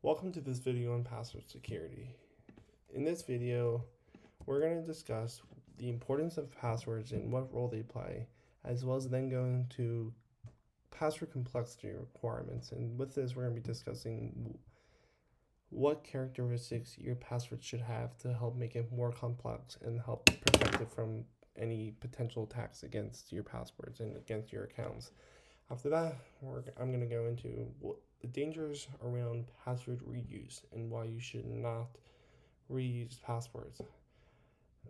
Welcome to this video on password security. In this video, we're going to discuss the importance of passwords and what role they play, as well as then go into password complexity requirements. And with this, we're going to be discussing what characteristics your password should have to help make it more complex and help protect it from any potential attacks against your passwords and against your accounts. After that, I'm going to go into the dangers around password reuse and why you should not reuse passwords,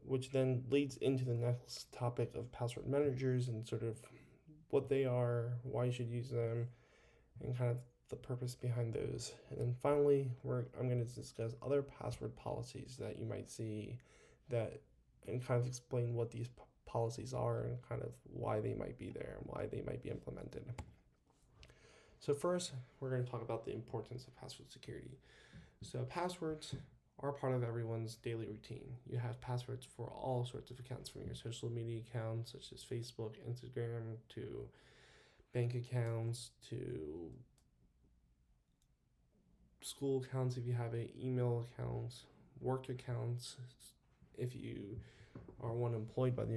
which then leads into the next topic of password managers and sort of what they are, why you should use them, and kind of the purpose behind those. And then finally, I'm going to discuss other password policies that you might see and kind of explain what these policies are and kind of why they might be there and why they might be implemented. So first, we're going to talk about the importance of password security. So passwords are part of everyone's daily routine. You have passwords for all sorts of accounts, from your social media accounts such as Facebook, Instagram, to bank accounts, to school accounts if you have email accounts, work accounts if you are one employed by the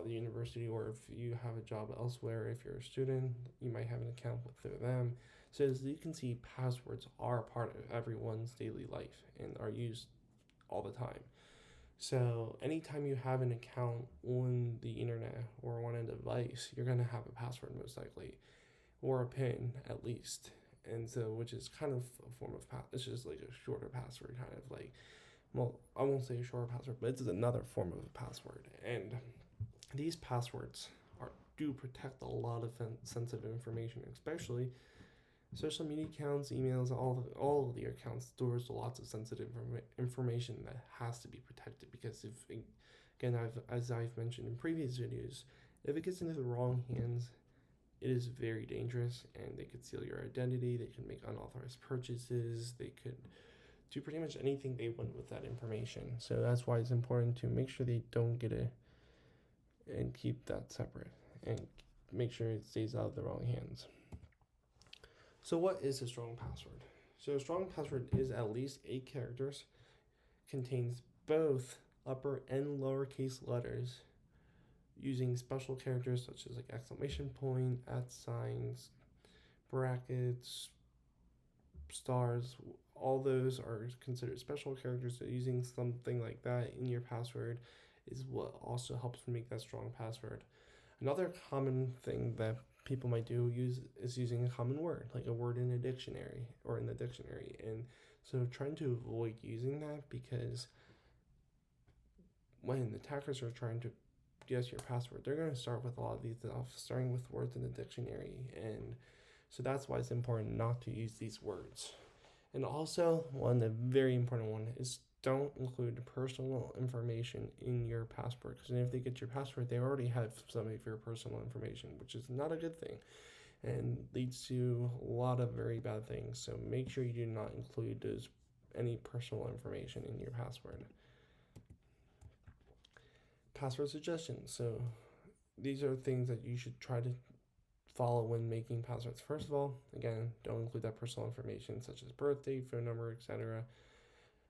university, or if you have a job elsewhere. If you're a student, you might have an account with them. So as you can see, passwords are a part of everyone's daily life and are used all the time. So anytime you have an account on the internet or on a device, you're going to have a password most likely, or a PIN at least. And so, which is kind of a form of it's just like a shorter password, kind of like, well, I won't say a shorter password, but it's another form of a password. And these passwords do protect a lot of sensitive information, especially social media accounts, emails, all of your accounts stores lots of sensitive information that has to be protected, because if, again, as I've mentioned in previous videos, if it gets into the wrong hands, it is very dangerous, and they could steal your identity, they could make unauthorized purchases, they could do pretty much anything they want with that information. So that's why it's important to make sure they don't get it and keep that separate and make sure it stays out of the wrong hands. So what is a strong password? So a strong password is at least 8 characters, contains both upper and lowercase letters, using special characters such as like exclamation point, @signs, brackets, stars. All those are considered special characters. So using something like that in your password is what also helps make that strong password. Another common thing that people might is using a common word, like a word in a dictionary or in the dictionary. And so trying to avoid using that, because when attackers are trying to guess your password, they're going to start with a lot of these stuff, starting with words in the dictionary. And so that's why it's important not to use these words. And also, the very important one is don't include personal information in your password, because if they get your password, they already have some of your personal information, which is not a good thing and leads to a lot of very bad things. So make sure you do not include any personal information in your password. Password suggestions. So these are things that you should try to follow when making passwords. First of all, again, don't include that personal information such as birthday, phone number, etc.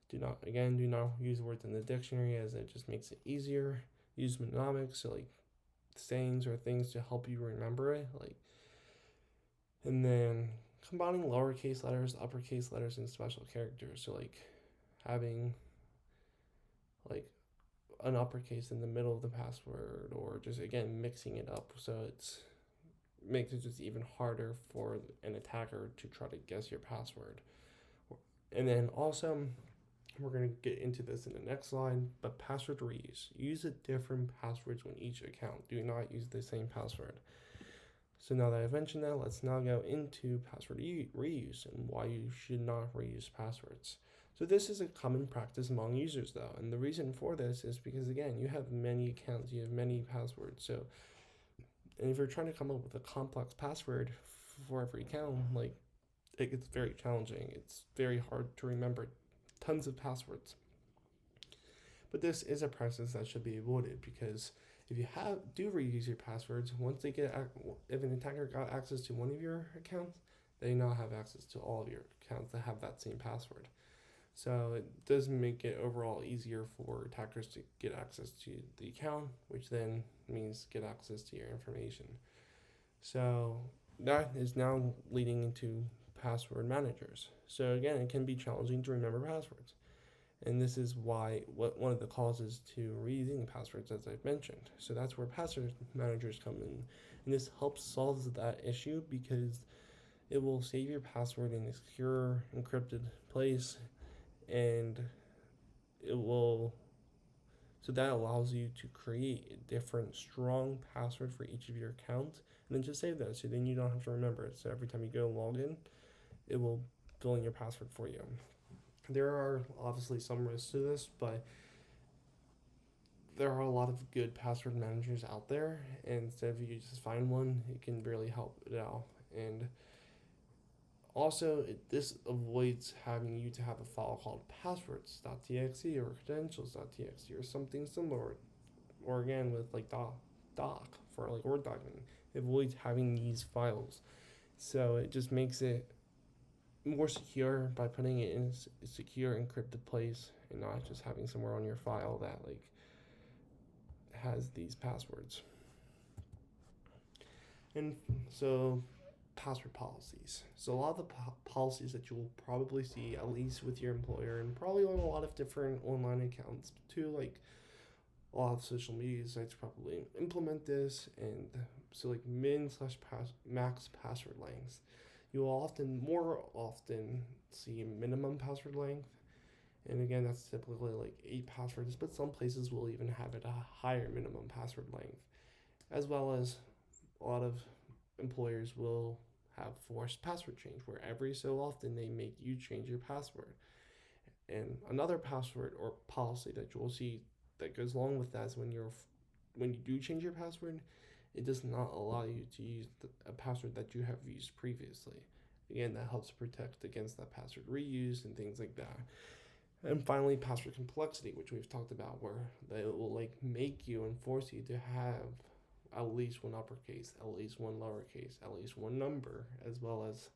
Do not use words in the dictionary, as it just makes it easier. Use mnemonics, so like sayings or things to help you remember it, and then combining lowercase letters, uppercase letters, and special characters. So like having like an uppercase in the middle of the password, or just again mixing it up so it's makes it just even harder for an attacker to try to guess your password. And then also, we're going to get into this in the next slide, but password reuse. Use a different passwords on each account. Do not use the same password. So now that I've mentioned that, let's now go into password reuse and why you should not reuse passwords. So this is a common practice among users, though, and the reason for this is because, again, you have many accounts, you have many passwords. So, and if you're trying to come up with a complex password for every account, like, it gets very challenging. It's very hard to remember tons of passwords. But this is a practice that should be avoided, because if you do reuse your passwords, if an attacker got access to one of your accounts, they now have access to all of your accounts that have that same password. So it does make it overall easier for attackers to get access to the account, which then means get access to your information. So that is now leading into password managers. So again, it can be challenging to remember passwords. And this is why one of the causes to reusing passwords, as I've mentioned. So that's where password managers come in. And this helps solve that issue because it will save your password in a secure, encrypted place, and it will so that allows you to create a different strong password for each of your accounts and then just save that so then you don't have to remember it. So every time you go log in, it will fill in your password for you. There are obviously some risks to this, but there are a lot of good password managers out there, and so if you just find one, it can really help it out. And also, this avoids having you to have a file called passwords.txt or credentials.txt or something similar, or again with like doc for like Word document. It avoids having these files, so it just makes it more secure by putting it in a secure encrypted place and not just having somewhere on your file that like has these passwords. And so password policies. So a lot of the policies that you will probably see, at least with your employer, and probably on a lot of different online accounts too, like a lot of social media sites probably implement this. And so like max password lengths. You will more often see minimum password length. And again, that's typically like 8 passwords, but some places will even have it a higher minimum password length, as well as a lot of employers will have forced password change where every so often they make you change your password. And another password or policy that you'll see that goes along with that is when you do change your password, it does not allow you to use a password that you have used previously. Again, that helps protect against that password reuse and things like that. And finally, password complexity, which we've talked about, where they will like make you and force you to have at least one uppercase, at least one lowercase, at least one number, as well as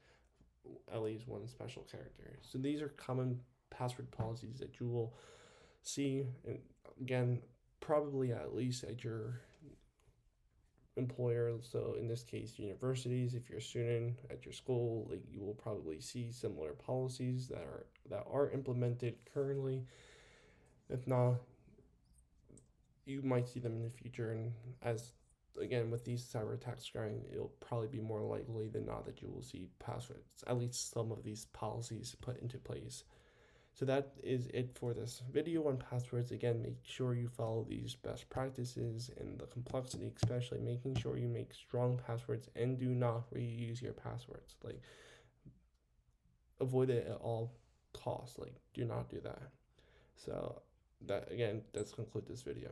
at least one special character. So these are common password policies that you will see, and again, probably at least at your employer. So in this case, universities. If you're a student at your school, like you will probably see similar policies that are implemented currently. If not, you might see them in the future, and as again with these cyber attacks growing, it'll probably be more likely than not that you will see passwords, at least some of these policies put into place. So that is it for this video on passwords. Again, make sure you follow these best practices and the complexity, especially making sure you make strong passwords and do not reuse your passwords. Like avoid it at all costs. Like do not do that. So that again does conclude this video.